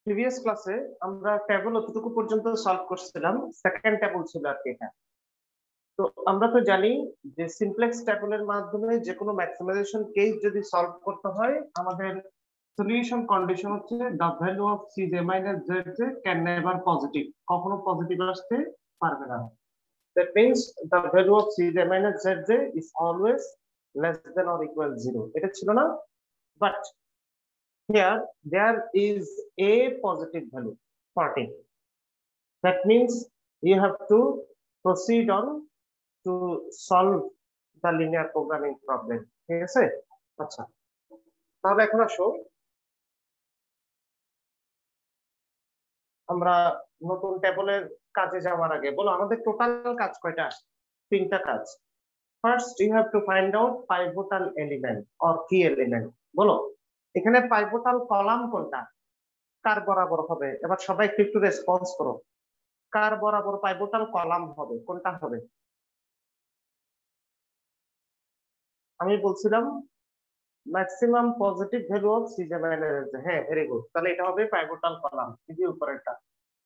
Previous ক্লাসে আমরা table অতটুকু পর্যন্ত সলভ করছিলাম, সেকেন্ড টেবল ছিল আর কি এটা। তো আমরা তো জানি যে সিমপ্লেক্স টেবলের মাধ্যমে যে কোনো ম্যাক্সিমাইজেশন কেস যদি সলভ করতে হয়, আমাদের সলিউশন কন্ডিশন হচ্ছে the value of CJ minus ZJ can never positive, কখনো পজিটিভ আসতে পারবে না। That means the value of CJ minus ZJ is always less than or equal 0। এটা ছিল না, but here there is a positive value 40. That means you have to proceed on to solve the linear programming problem. ঠিক আছে? আচ্ছা, তাহলে এখন আসো আমরা নতুন টেবলের কাজে যাওয়ার আগে বলো আমাদের টোটাল কাজ কয়টা? তিনটা কাজ। First you have to find out pivotal element or key element. বলো এখানে পাইভোটাল কলাম কোনটা, কার বরাবর হবে? এবার সবাই একটু একটু রেসপন্স করো, কার বরাবর পাইভোটাল কলাম হবে, কোনটা হবে? আমি বলছিলাম maximum positive value of CJ minus. হ্যাঁ, ভেরি গুড, তাহলে এটা হবে পাইভোটাল কলাম। এই যে উপরেরটা,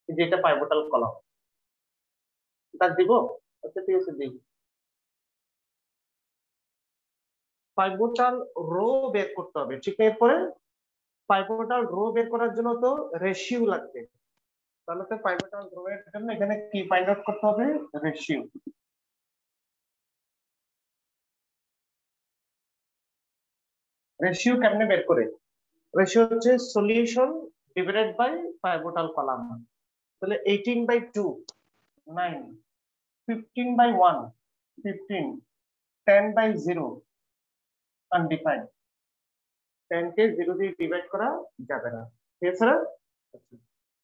এই যে এটা পাইভোটাল কলাম, এটা দিব। আচ্ছা ঠিক আছে, দিই। পাইভোটাল রো বের করতে হবে, ঠিক আছে? এরপরে পাইভোটাল রো বের করার জন্য তো রেশিও লাগবে, তাহলে তো পাইভোটাল রো এর জন্য এখানে কি ফাইন্ড আউট করতে হবে? রেশিও। রেশিও কেমনে বের করে? রেশিও হচ্ছে solution divided by pivotal column. তাহলে 18/2 9, 15/1 15, 10/0 আনডিফাইন্ড। 10 কে 0 দিয়ে ডিভাইড করা যাবে না, ঠিক আছে?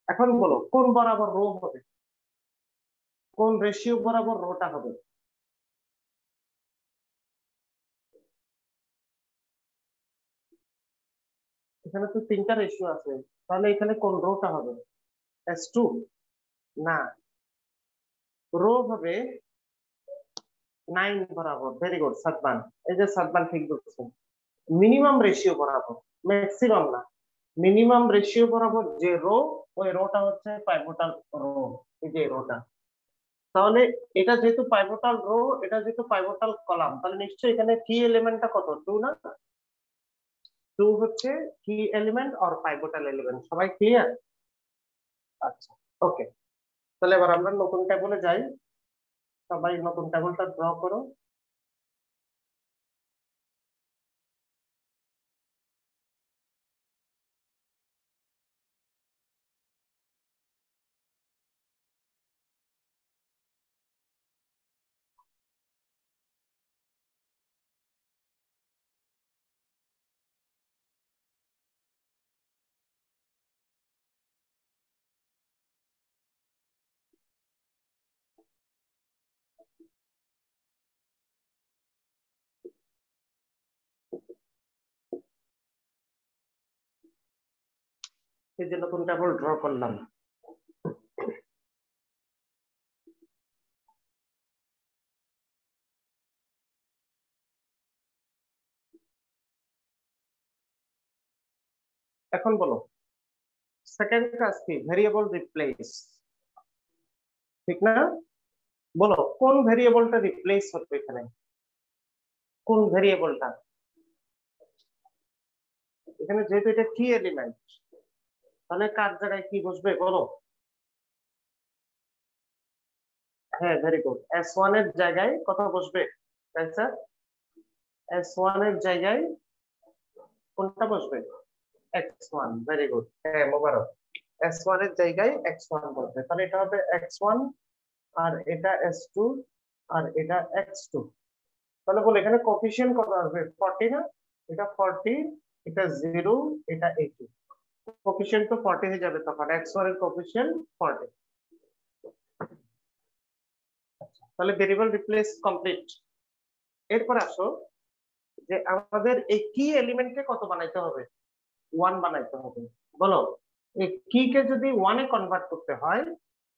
এখন বলো কোন বরাবর রো হবে, কোন রেশিও বরাবর রোটা হবে? এখানে তো তিনটা রেশিও আছে, তাহলে এখানে কোন রোটা হবে? S2 না, রো হবে 9 বরাবর। ভেরি গুড সাদমান, এই যে সাদমান ঠিক বলছেন। মিনিমাম রেশিও বরাবর, ম্যাক্সিমাম না, মিনিমাম রেশিও বরাবর যে রো, ওই রোটা হচ্ছে পাইভোটাল রো। এই যে রোটা, তাহলে এটা যেহেতু পাইভোটাল রো, এটা যেহেতু পাইভোটাল কলাম, তাহলে নিশ্চয়ই এখানে কি এলিমেন্টটা কত? 2 না? 2 হচ্ছে কি এলিমেন্ট আর পাইভোটাল এলিমেন্ট। সবাই ক্লিয়ার? আচ্ছা, ওকে, তাহলে এবার আমরা নতুন টেবিলে যাই। সবাই নতুন টেবিলটা ড্র করো। এই যে নতুন টেবিল ড্র করলাম। এখন বলো সেকেন্ড কাজ কি? ভেরিয়েবল রিপ্লেস, ঠিক না? বলো কোন ভেরিয়েবলটা রিপ্লেস হবে এখানে, কোন ভেরিয়েবলটা? এখানে যেহেতু এটা কি এলিমেন্ট, তাহলে কার জায়গায় কি বসবে বলো? হ্যাঁ, ভেরি গুড, S1 এর জায়গায় কত বসবে? স্যার S1 এর জায়গায় কোনটা বসবে? X1। ভেরি গুড, হ্যাঁ মোবারক, S1 এর জায়গায় X1 বসবে। তাহলে এটা হবে X1, আর এটা S2, আর এটা X2। তাহলে বলো এখানে কোফিশিয়েন্ট কত আসবে? 40 না? এটা 40, এটা 0, এটা 80। কোফিশিয়েন্ট তো 40 হয়ে যাবে, তখন X1 এর কোফিশিয়েন্ট 40। তাহলে ভেরিয়েবল রিপ্লেস কমপ্লিট। এরপর আসো যে আমাদের এই কি এলিমেন্টকে কত বানাইতে হবে? 1 বানাইতে হবে। বলো এই কি কে যদি 1 এ কনভার্ট করতে হয়,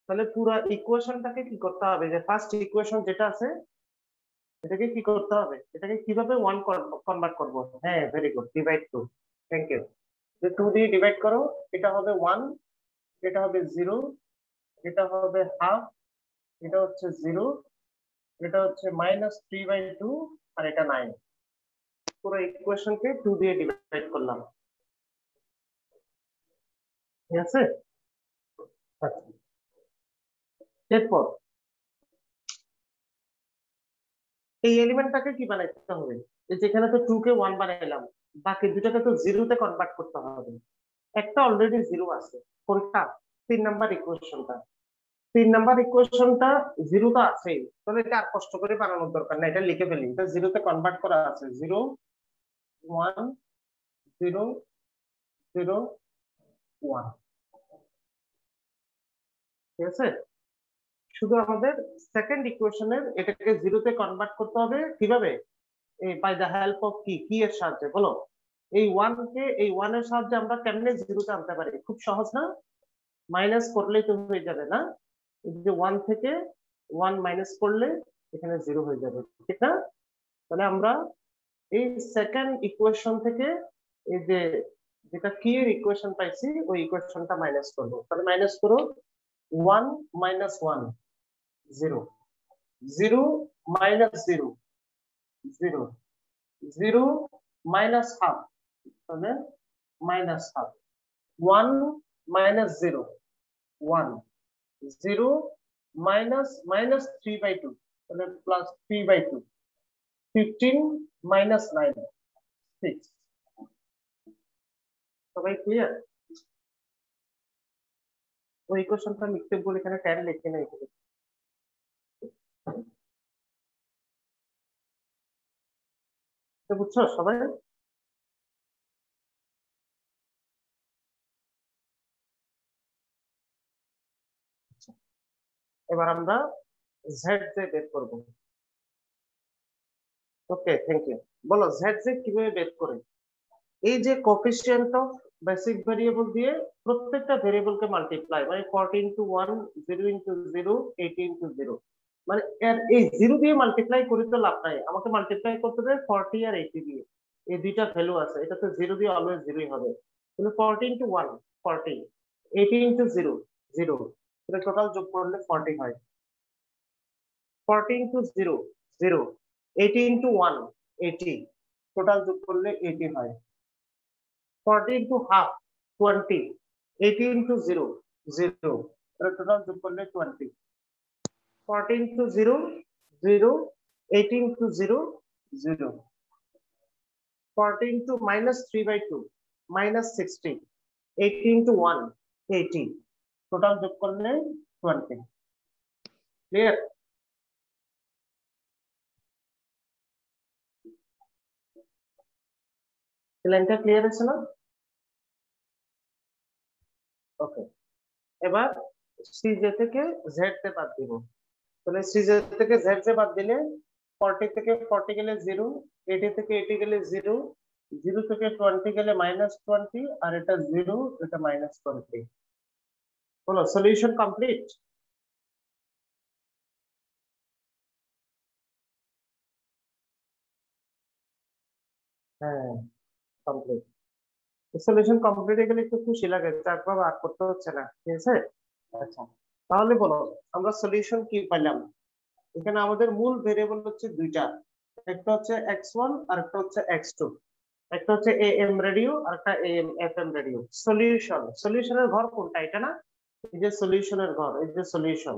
তাহলে পুরো ইকুয়েশনটাকে কি করতে হবে? যে ফার্স্ট ইকুয়েশন যেটা আছে, এটাকে কি করতে হবে? এটাকে কিভাবে 1 কনভার্ট করব? হ্যাঁ very good, divide 2। Thank you. 2 দিয়ে ডিভাইড করো, এটা হবে 1, এটা হবে 0, এটা হবে হাফ, এটা হচ্ছে 0, এটা হচ্ছে -3/2, আর এটা 9। পুরো ইকুয়েশনকে 2 দিয়ে ডিভাইড করলাম, ঠিক আছে। আচ্ছা, এরপর এই এলিমেন্টটাকে কি বানাইতে হবে? এই যেখানে তো 2 কে 1 বানাইলাম, বাকি দুটাকে তো 0 তে কনভার্ট করতে হবে। একটা অলরেডি 0 আছে, কোনটা? 3 নাম্বার ইকুয়েশনটা। 3 নাম্বার ইকুয়েশনটা 0 তো আছেই, তাহলে এটা আর কষ্ট করে বানানোর দরকার নাই, এটা লিখে ফেলি। এটা 0 তে কনভার্ট করা আছে, 0 1 0 0 1, ঠিক আছে। শুধু আমাদের সেকেন্ড ইকুয়েশনের এটাকে 0 তে কনভার্ট করতে হবে কিভাবে? এই বাই দ্য হেল্প অফ কি এর সাহায্যে বলো। এই 1 কে এই 1 এর সাহায্যে আমরা কেমনে 0 তে আনতে পারি? খুব সহজ না? মাইনাস করলেই তো হয়ে যাবে না? এই যে 1 থেকে 1 মাইনাস করলে এখানে 0 হয়ে যাবে, ঠিক না? তাহলে আমরা এই সেকেন্ড ইকুয়েশন থেকে এই যে যেটা কি এর ইকুয়েশন পাইছি ওই ইকুয়েশনটা মাইনাস করব। তাহলে মাইনাস করো, 1 মাইনাস 1 0, 0 মাইনাস 0 0, 0 মাইনাস হাফ, তাহলে মাইনাস হাফ, 1 মাইনাস 0 1, 0 মাইনাস -3/2, তাহলে +3/2, 15 মাইনাস 9 6। সবাই ক্লিয়ার? ওই ইকুয়েশনটা লিখতে বলে এখানে 10 লিখে নাই, বুঝছো সবাই? এবার আমরা জেড জে বের করব। ওকে, থ্যাংক ইউ। বলো জেড জে কিভাবে বের করে? এই যে কোএফিসিয়েন্ট অফ বেসিক ভেরিয়েবল দিয়ে প্রত্যেকটা ভেরিয়েবলকে মাল্টিপ্লাই, মানে 40 ইনটু 1, 0 ইনটু 0, 80 ইনটু 0, মানে এর এই 0 দিয়ে মাল্টিপ্লাই করে তো লাভ নাই, আমাকে মাল্টিপ্লাই করতে হবে 40 আর 80 দিয়ে। এই দুইটা ভ্যালু আছে, এটা তো 0 দিয়ে অলওয়েজ 0ই হবে। তাহলে 40 ইনটু 1 40, 80 ইনটু 0 0, এটা টোটাল যোগ করলে 40 হয়। 40 ইনটু 0 0, 80 ইনটু 1 80, টোটাল যোগ করলে 80 হয়। 40 into half 20, 80 into 0 0, টোটাল যোগ করলে 20। 40 into 0 0, 80 into 0 0, 40 into -3/2 -60, 80 into 1 80, total যোগ করলে 20। ক্লিয়ার? লাইনটা ক্লিয়ার আছে না? ওকে, এবার সিজে থেকে জেড তে বাদ দিব। তাহলে সিজে থেকে জেড তে বাদ দিলে 40 থেকে 40 গেলে 0, 80 থেকে 80 গেলে 0, 0 থেকে 20 গেলে -20, আর এটা 0 এটা -20। বলো সলিউশন কমপ্লিট? হ্যাঁ, কমপ্লিট। সলিউশন কমপ্লিট হয়ে গেলে একটু খুশি লাগে, চাকবার আর করতে হচ্ছে না, ঠিক আছে। আচ্ছা, তাহলে বলো আমরা সলিউশন কি পেলাম? এখানে আমাদের মূল ভেরিয়েবল হচ্ছে দুইটা, একটা হচ্ছে x1 আর একটা হচ্ছে x2। একটা হচ্ছে am রেডিও আর একটা am fm রেডিও। সলিউশনের ঘর কোনটা? এটা না? এই যে সলিউশনের ঘর, এই যে সলিউশন।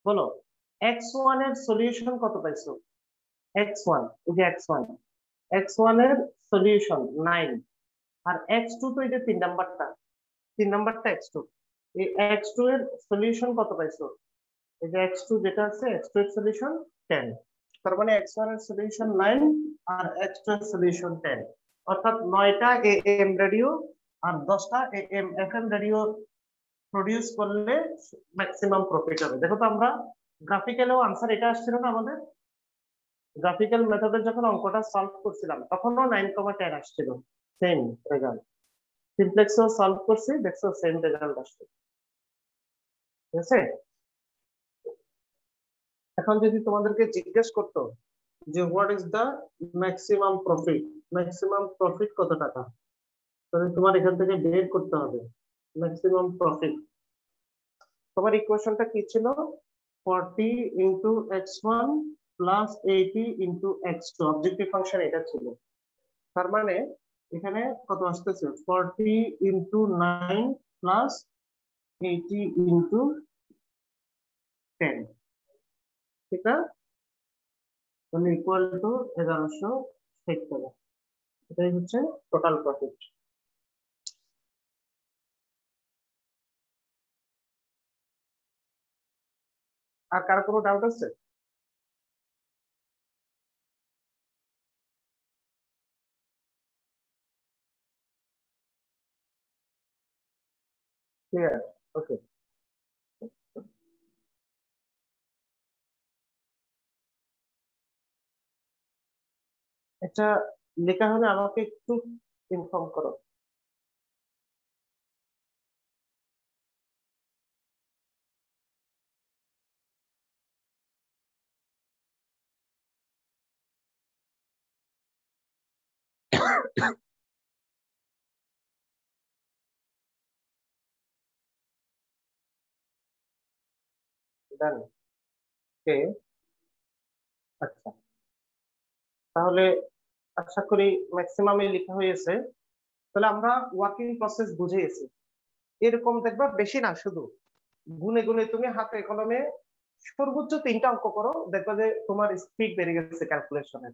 বলো x1 এর সলিউশন কত পাইছো? x1, এই যে x1, x1 এর সলিউশন 9, আর x2 তো এই যে 3 নাম্বারটা, 3 নাম্বারটা x2, এই x2 এর সলিউশন কত পাইছো? এই যে x2 যেটা আছে, x2 এর সলিউশন 10। তার মানে x1 এর সলিউশন 9 আর x2 এর সলিউশন 10, অর্থাৎ 9টা am রেডিও আর 10টা am fm রেডিও প্রডিউস করলে ম্যাক্সিমাম প্রফিট হবে। দেখো তো আমরা গ্রাফিক্যালেও আনসার এটা আসছিল না আমাদের? গ্রাফিক্যাল মেথডে যখন অঙ্কটা সলভ করছিলাম তখনও 9,10 আসছিল, সেম রেজাল্ট। সিমপ্লেক্সও সলভ করছি, দেখছো সেম রেজাল্ট আসছে, ঠিক আছে। এখন যদি তোমাদেরকে জিজ্ঞেস করতো যে what is the maximum profit, maximum profit কত টাকা, তাহলে তোমার এখান থেকে বের করতে হবে ম্যাক্সিমাম প্রফিট। তোমার ইকুয়েশনটা কি ছিল? 40 into x1 plus 80 into x2, objective function এটা ছিল। তার মানে এখানে কত আসতেছে? 40 ইন্টু 9 প্লাস 80 ইন্টু 10, ঠিক না? তাহলে ইকুয়াল টু 1160 টাকা। এটাই হচ্ছে টোটাল প্রফিট। আর কারো কোনো ডাউট আছে? ক্লিয়ার? ওকে। এটা লেখা হলে আমাকে একটু ইনফর্ম করো। ডান। ওকে, আচ্ছা, তাহলে আশা করি ম্যাক্সিমামে লেখা হয়েছে। তাহলে আমরা ওয়ার্কিং প্রসেস বুঝিয়েছি। এরকম দেখবা বেশি না, শুধু গুনে গুনে তুমি হাতে কলমে সর্বোচ্চ 3টা অঙ্ক করো, দেখবা যে তোমার স্পিড বেড়ে গেছে ক্যালকুলেশনের।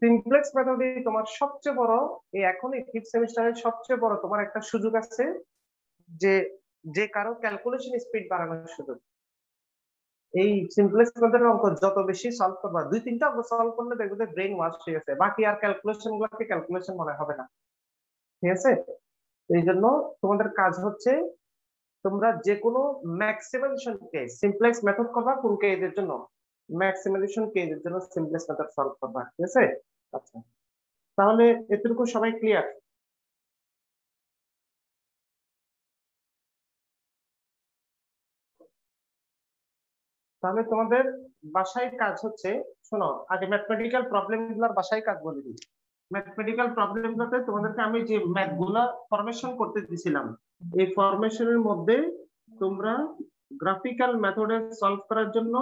সিমপ্লেক্স মেথডে তোমার সবচেয়ে বড়, এই এখন এই 5th সেমিস্টারের সবচেয়ে বড় তোমার একটা সুযোগ আছে, যে যে কারো ক্যালকুলেশন স্পিড বাড়ানোর সুযোগ। এই সিমপ্লেক্স মেথডের অঙ্ক যত বেশি সলভ করবা, 2-3টা অঙ্ক সলভ করলে দেখবে যে ব্রেন ওয়াশ হয়ে গেছে, বাকি আর ক্যালকুলেশন গুলোকে ক্যালকুলেশন মনে হবে না। ঠিক আছে? এই জন্য তোমাদের কাজ হচ্ছে তোমরা যে কোনো ম্যাক্সিমাইজেশন কেস সিমপ্লেক্স মেথড করবা, কোন কেসের জন্য? ম্যাক্সিমাইজেশন কেসের জন্য সিমপ্লেক্স মেথড সলভ করবা। ঠিক আছে? আচ্ছা, তাহলে এতটুকু সবাই ক্লিয়ার? তাহলে তোমাদের বাসায় কাজ হচ্ছে, শোনো, আগে ম্যাথমেটিক্যাল প্রবলেম গুলার বাসায় কাজ বলে দিই। ম্যাথমেটিক্যাল প্রবলেম গুলোতে তোমাদেরকে আমি যে ম্যাথ গুলা ফরমেশন করতে দিছিলাম, এই ফরমেশনের মধ্যে তোমরা গ্রাফিক্যাল মেথডে সলভ করার জন্য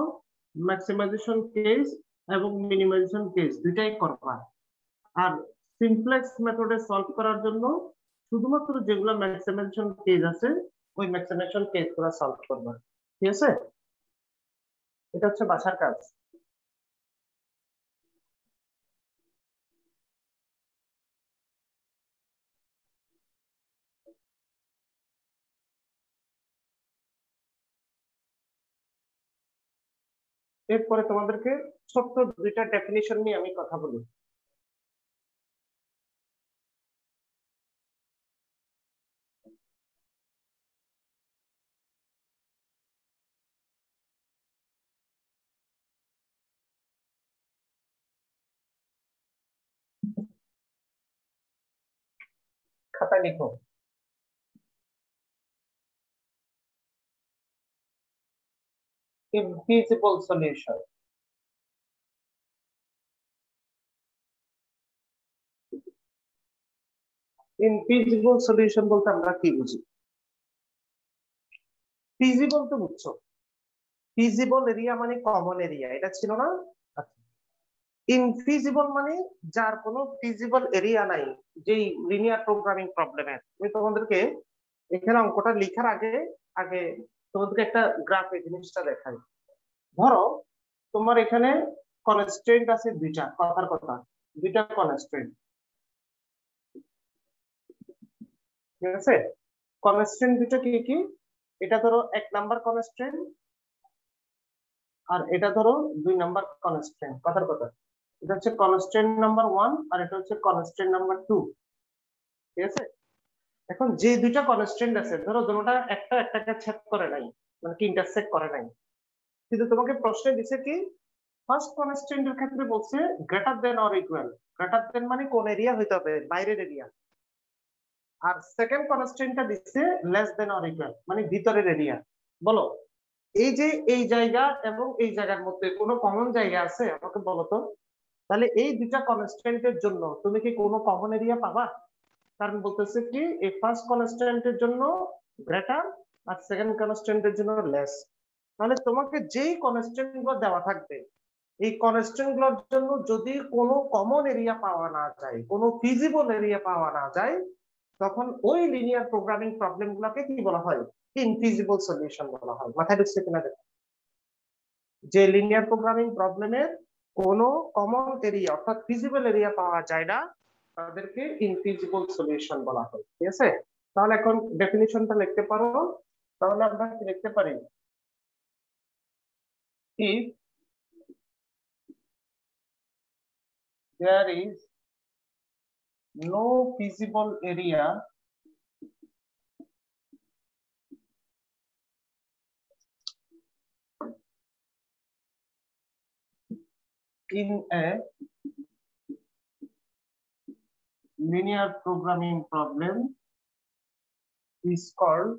ম্যাক্সিমাইজেশন কেস এবং মিনিমাইজেশন কেস দুইটাই করবা। আর সিমপ্লেক্স মেথডে সলভ করার জন্য শুধুমাত্র যেগুলো ম্যাক্সিমাইজেশন কেস আছে, ওই ম্যাক্সিমাইজেশন কেস গুলো সলভ করবা। ঠিক আছে? এটা হচ্ছে বাসার কাজ। এরপরে তোমাদেরকে ছোট্ট 2টা ডেফিনিশন নিয়ে আমি কথা বলি। খাতা লিখো। ইনফিজিবল সলিউশন। ইনফিজিবল সলিউশন বলতে আমরা কি বুঝি? ফিজিবল তো বুঝছো, ফিজিবল এরিয়া মানে কমন এরিয়া, এটা ছিল না? ইনফিজিবল মানে যার কোনো ফিজিবল এরিয়া নাই, যেই লিনিয়ার প্রোগ্রামিং প্রবলেমের। আমি তোমাদেরকে এখানে অঙ্কটা লেখার আগে আগে তোমাদেরকে একটা গ্রাফে জিনিসটা দেখাই। ধরো তোমার এখানে কনস্ট্রেন্ট আছে দুইটা, কথার কথা, দুইটা কনস্ট্রেন্ট। ঠিক আছে? কনস্ট্রেন্ট দুটো কি কি? এটা ধরো 1 নাম্বার কনস্ট্রেন্ট, আর এটা ধরো 2 নাম্বার কনস্ট্রেন্ট, কথার কথা। এটা হচ্ছে কনস্ট্রেন্ট নাম্বার 1 আর এটা হচ্ছে কনস্ট্রেন্ট নাম্বার 2। ঠিক আছে? এখন যে দুইটা কনস্ট্রেন্ট আছে, ধরো দুটোটা একটা একটাকে ছেদ করে নাই, মানে কি ইন্টারসেক্ট করে নাই, কিন্তু তোমাকে প্রশ্নে দিছে কি, ফার্স্ট কনস্ট্রেন্টের ক্ষেত্রে বলছে greater than or equal. Greater than মানে কোন এরিয়া হইতে হবে? বাইরের এরিয়া। আর সেকেন্ড কনস্ট্রেন্টটা দিচ্ছে লেস দেন অর ইকুয়াল, মানে ভিতরের এরিয়া। বলো, এই যে এই জায়গা এবং এই জায়গার মধ্যে কোনো কমন জায়গা আছে? আমাকে বলো তো। তাহলে এই দুইটা কনস্ট্যান্টের জন্য তুমি কি কোনো কমন এরিয়া পাবা? কারণ বলতেছে কি এই ফার্স্ট কনস্ট্যান্টের জন্য গ্রেটার আর সেকেন্ড কনস্ট্যান্টের জন্য লেস। তাহলে তোমাকে যেই কনস্ট্যান্ট গুলো দেওয়া থাকবে এই কনস্ট্যান্ট গুলোর জন্য যদি কোনো কমন এরিয়া পাওয়া না যায়, কোনো ফিজিবল এরিয়া পাওয়া না যায়, তখন ওই লিনিয়ার প্রোগ্রামিং প্রবলেম গুলোকে কি বলা হয়? ইনফিজিবল সলিউশন বলা হয়। মাথায় ঢুকছে কিনা দেখো। যে লিনিয়ার প্রোগ্রামিং প্রবলেমের কোনো কমন এরিয়া অর্থাৎ ফিজিবল এরিয়া পাওয়া যায় না, তাদেরকে ইনফিজিবল সলিউশন বলা হয়। ঠিক আছে, তাহলে এখন ডেফিনিশনটা লিখতে পারো। তাহলে আমরা কি লিখতে পারি? if there is no feasible area in a linear programming problem is called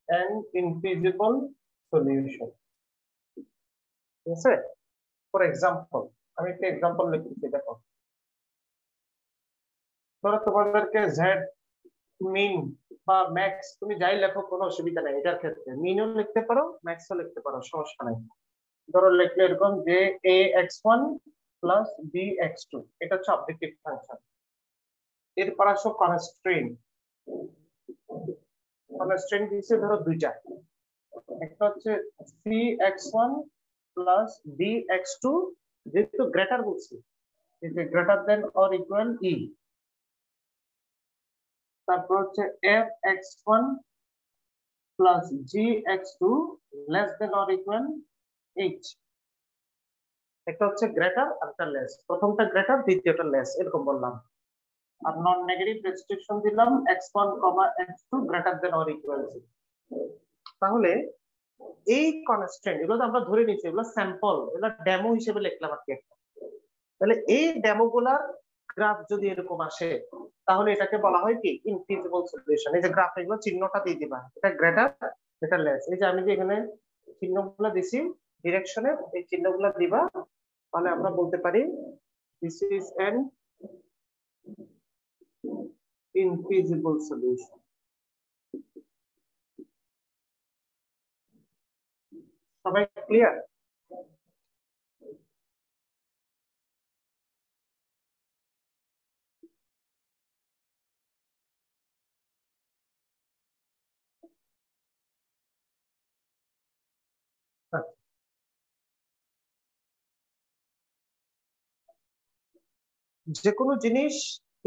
an infeasible solution. ঠিক আছে, ফর এক্সাম্পল আমি একটা এক্সাম্পল লিখতেছি। দেখো, ধরো তোমাদেরকে জেড মিন বা ম্যাক্স তুমি যাই লেখো কোনো অসুবিধা নেই, এটার ক্ষেত্রে মিনও লিখতে পারো ম্যাক্সও লিখতে পারো, সমস্যা নেই। ধরো লিখলে এরকম যে ax1 প্লাস bx2, এটা হচ্ছে অবজেক্টিভ ফাংশন। এরপর আসো কনস্ট্রেইন। কনস্ট্রেইন দিয়েছে ধরো দুইটা, একটা হচ্ছে cx1 প্লাস bx2, যেহেতু গ্রেটার বলছি, গ্রেটার দেন অর ইকুয়াল ই। তারপর হচ্ছে fx1 plus gx2 less than or equal h। একটা হচ্ছে গ্রেটার আর একটা লেস, প্রথমটা গ্রেটার দ্বিতীয়টা লেস, এরকম বললাম। আর নন নেগেটিভ রেস্ট্রিকশন দিলাম x1, x2 greater than or equal 0। তাহলে এই কনস্ট্যান্ট এগুলো তো আমরা ধরে নিচ্ছি, এগুলো স্যাম্পল, এগুলো ডেমো হিসেবে লিখলাম আর কি একটা। তাহলে এই ডেমো গুলার গ্রাফ যদি এরকম আসে, তাহলে এটাকে বলা হয় কি ইনফিজিবল সলিউশন। এই যে গ্রাফ, এগুলো চিহ্নটা দিয়ে দিবা, এটা গ্রেটার এটা লেস। এই যে আমি যে এখানে চিহ্নগুলো দিছি ডিরেকশনে, এই চিহ্নগুলো দিবা, তাহলে আমরা বলতে পারি দিস ইজ অ্যান ইনফিজিবল সলিউশন। সবাই ক্লিয়ার? যে কোনো জিনিস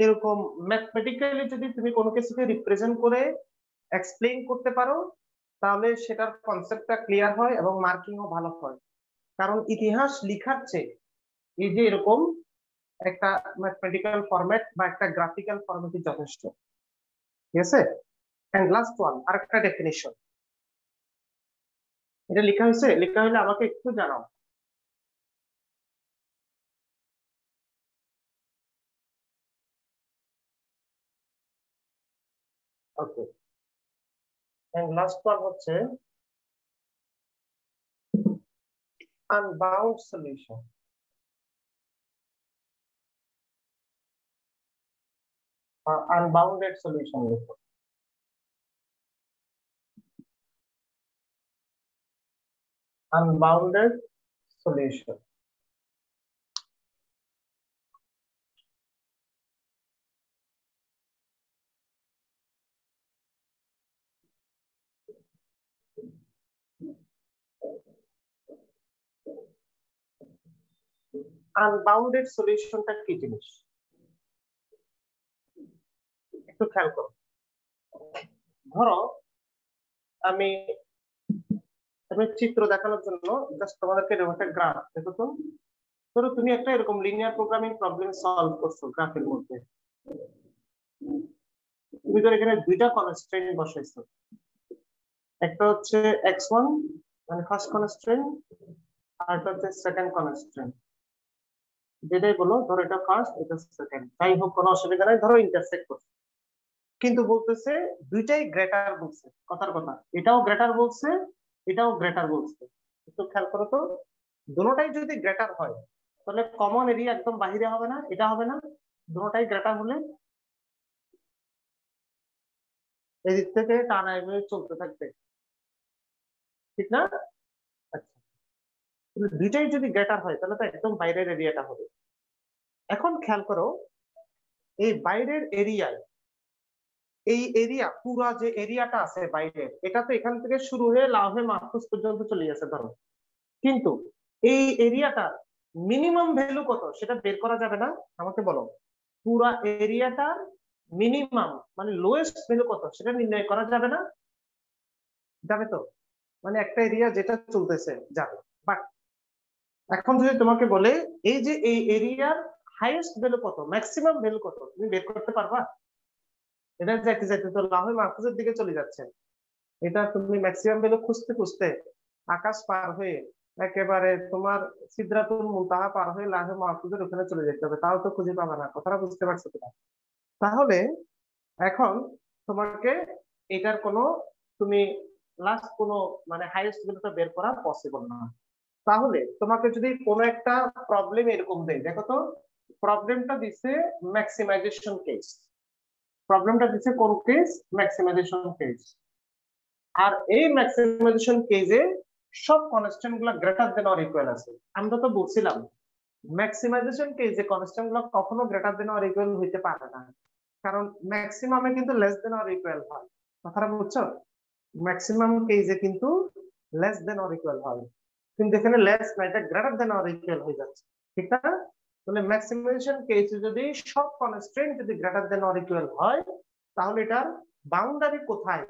এরকম ম্যাথমেটিক্যালি যদি তুমি কোনো কিছুকে রিপ্রেজেন্ট করে এক্সপ্লেইন করতে পারো, তাহলে সেটার কনসেপ্টটা ক্লিয়ার হয় এবং মার্কিংও ভালো হয়। কারণ ইতিহাস লিখার চেয়ে এই যে এরকম একটা ম্যাথমেটিক্যাল ফরম্যাট বা একটা গ্রাফিক্যাল ফরম্যাটই যথেষ্ট। ঠিক আছে, এন্ড লাস্ট ওয়ান আরেকটা ডেফিনিশন। এটা লেখা হয়েছে? লেখা হলে আমাকে একটু জানাও। ওকে, এন্ড লাস্ট ওয়ান হচ্ছে আনবাউন্ড সলিউশন। আনবাউন্ডেড সলিউশন লেখো। Unbounded solution. আনবাউন্ডেড সলিউশনটা কি জিনিস একটু খেয়াল করো। ধরো আমি আমি চিত্র দেখানোর জন্য জাস্ট তোমাদেরকে এরকম একটা গ্রাফ দেখো তো। ধরো তুমি একটা এরকম লিনিয়ার প্রোগ্রামিং প্রবলেম সলভ করছো গ্রাফের মধ্যে। তুমি ধর এখানে দুইটা কনস্ট্রেইন বসাইছো, একটা হচ্ছে x1 মানে ফার্স্ট কনস্ট্রেইন, আর একটা হচ্ছে সেকেন্ড কনস্ট্রেইন। যেটাই বলো, ধরো এটা ফার্স্ট এটা সেকেন্ড, যাই হোক কোনো অসুবিধা নাই, ধরো ইন্টারসেক্ট করছে। কিন্তু বলতেছে দুইটাই গ্রেটার বলছে, কথার কথা, এটাও গ্রেটার বলছে এটাও গ্রেটার বলছে। একটু খেয়াল করো তো। দুটোটাই যদি গ্রেটার হয় তাহলে কমন এরিয়া একদম বাহিরে হবে না, এটা হবে না। দুটোটাই গ্রেটার হলে এই দিক থেকে টানা এভাবে চলতে থাকবে, ঠিক না? আচ্ছা, দুইটাই যদি গ্রেটার হয় তাহলে তো একদম বাইরের এরিয়াটা হবে। এখন খেয়াল করো, এই বাইরের এরিয়ায়, এই এরিয়া পুরা যে এরিয়াটা আছে বাইরের, এটা তো এখান থেকে শুরু হয়ে লাউহে মাহফুজ পর্যন্ত চলে গেছে ধরো, কিন্তু এই এরিয়াটার মিনিমাম ভ্যালু কত সেটা বের করা যাবে না? আমাকে বলো, পুরা এরিয়াটার মিনিমাম মানে লোয়েস্ট ভ্যালু কত সেটা নির্ণয় করা যাবে না? যাবে তো, মানে একটা এরিয়া যেটা চলতেছে যাবে। বাট এখন যদি তোমাকে বলে এই যে এই এরিয়ার হাইয়েস্ট ভ্যালু কত, ম্যাক্সিমাম ভ্যালু কত, তুমি বের করতে পারবা? এটা যাইতে যাইতে তো লাউহে মাহফুজের দিকে চলে যাচ্ছে, এটা তুমি ম্যাক্সিমাম ভ্যালু খুঁজতে খুঁজতে আকাশ পার হয়ে একেবারে তোমার সিদরাতুল মুনতাহা পার হয়ে লাউহে মাহফুজের ওখানে চলে যেতে হবে, তাও তো খুঁজে পাবে না। কথাটা বুঝতে পারছো কিনা? তাহলে এখন তোমাকে এটার কোনো, তুমি লাস্ট কোনো মানে হাইয়েস্ট ভ্যালুটা বের করা পসিবল না। তাহলে তোমাকে যদি কোনো একটা প্রবলেম এরকম দেয়, দেখো তো প্রবলেমটা দিচ্ছে ম্যাক্সিমাইজেশন কেস, প্রবলেমটা দিচ্ছে কোন কেস? Maximisation case. আর এই ম্যাক্সিমাইজেশন কেসে সব কনস্ট্যান্ট গুলা গ্রেটার দেন অর ইকুয়াল আছে। আমরা তো বলছিলাম ম্যাক্সিমাইজেশন কেসে কনস্ট্যান্ট গুলা কখনো গ্রেটার দেন অর ইকুয়াল হইতে পারে না, কারণ ম্যাক্সিমামে কিন্তু লেস দেন অর ইকুয়াল হয়। কথাটা বুঝছো? ম্যাক্সিমাম কেসে কিন্তু লেস দেন অর ইকুয়াল হয়, কিন্তু এখানে লেস না, এটা গ্রেটার দেন অর ইকুয়াল হয়ে যাচ্ছে, ঠিক না? তাহলে ম্যাক্সিমাইজেশন কেসে যদি সব কনস্ট্যান্ট যদি গ্রেটার দেন অর ইকুয়াল হয়, তাহলে এটার বাউন্ডারি কোথায়,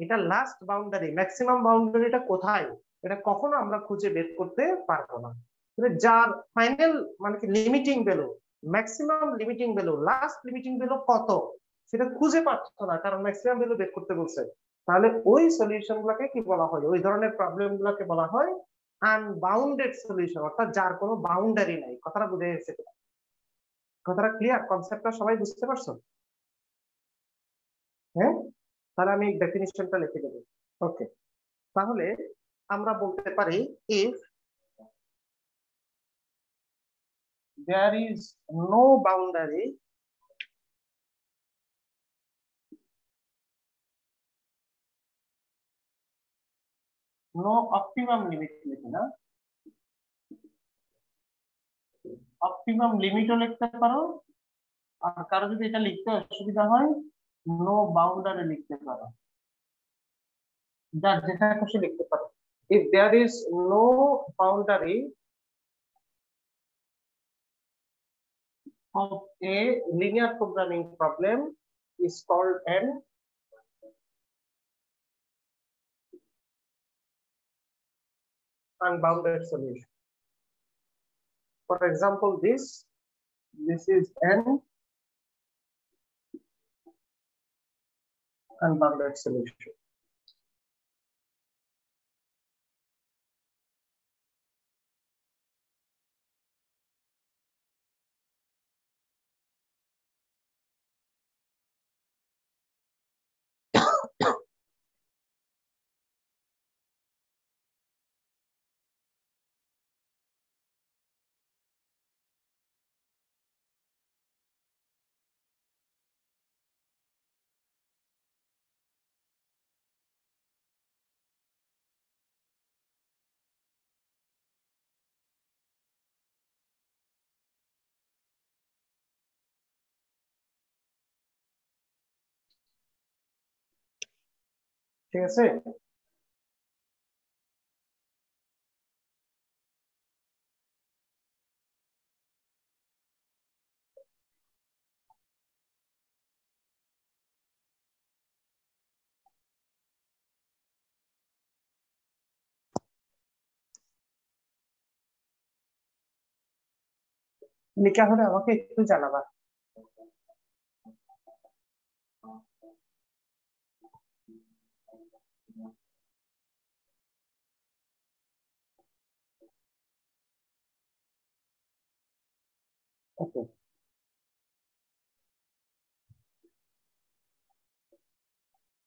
এটা লাস্ট বাউন্ডারি ম্যাক্সিমাম বাউন্ডারিটা কোথায়, এটা কখনো আমরা খুঁজে বের করতে পারবো না। যার ফাইনাল মানে কি limiting value, maximum limiting value, last limiting value কত সেটা খুঁজে পাচ্ছ না, কারণ ম্যাক্সিমাম ভ্যালু বের করতে বলছে। তাহলে ওই সলিউশন গুলাকে কি বলা হয়, ওই ধরনের প্রবলেম গুলাকে বলা হয় আনবাউন্ডেড সলিউশন, অর্থাৎ যার কোনো বাউন্ডারি নাই। কথাটা বুঝে গেছে? কথাটা ক্লিয়ার? কনসেপ্টটা সবাই বুঝতে পারছো? হ্যাঁ, তাহলে আমি ডেফিনিশনটা লিখে দেবো। ওকে, তাহলে আমরা বলতে পারি if there is no boundary, no optimum limit লিখি না, অপটিমাম লিমিটও লিখতে পারো, আর কারো যদি এটা লিখতে অসুবিধা হয় নো বাউন্ডারি লিখতে পারো, যার যেটা খুশি লিখতে পারো। if there is no boundary of a linear programming problem is called an unbounded solution. For example, this is an unbounded solution. ঠিক আছে? লেখা হলে আমাকে একটু জানাবা। ওকে।